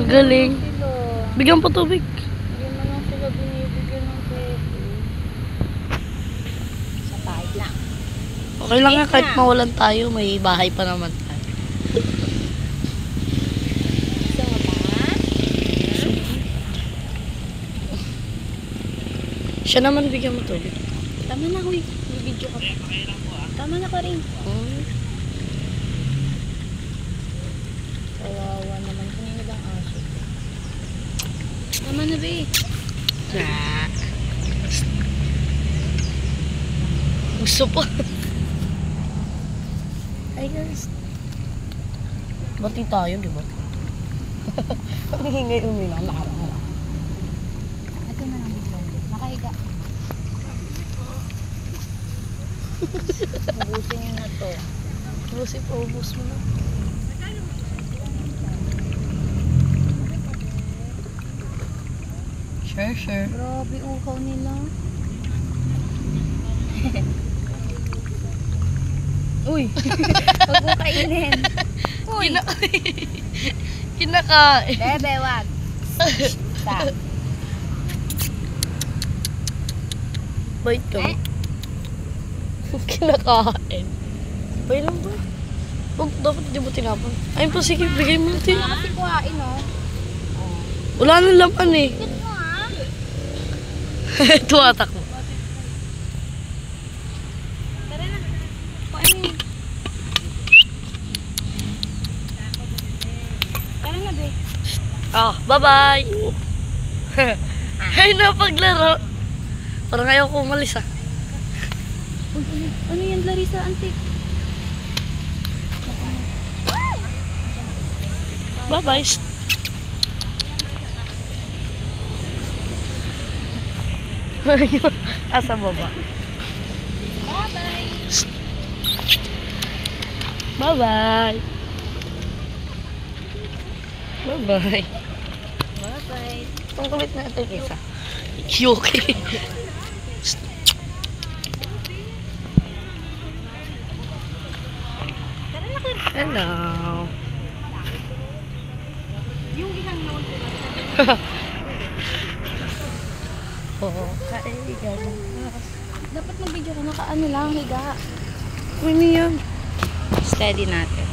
Galing. Bigyan po tubig. Hindi mo lang sila binibigyan ng pwede. Sa bahay lang. Okay lang nga kahit mawalan tayo, may bahay pa naman tayo. Gusto mo ba? Siya naman bigyan mo tubig. Tama na, huy. May video ka pa. Tama na ka rin. Kawawa naman. Kanina bang aso? Tama na, be. Gusto pa. Hi guys. Bati tayo, di ba? Ang hingay umilang. Nakarang. Ito na lang video. Nakahiga. Ubusin nyo na to. Ubusin pa, ubus mo na. Sure. Grabe, ukaw nila. Uy! Huwag mo kainin. Uy! Kinakain. Bebe, wag. Stop. Bait ka mo. Kinakain. Bay lang ba? Huwag, dapat di mo tinapon. Ayun pa, sige, bigay mo natin. Kasi kuhain, no? Wala nang laman eh. Tignan mo, ha? Tuwatak mo. Tara na. Kuhain mo yun. Tara na, be. Bye-bye. Ay, napaglaro. Parang ayaw ko umalis ah. Ano yan, Larissa? Antik. Bye-bye. Asa baba. Bye-bye. Bye-bye. Bye-bye. Bye-bye. Ang kulit na ito isa. Okay. Tara na, Kir. Hello. Yung isang noon. Kaigan. Dapat mag-video ka. Naka-ano lang, higa. Ano yan? Steady natin.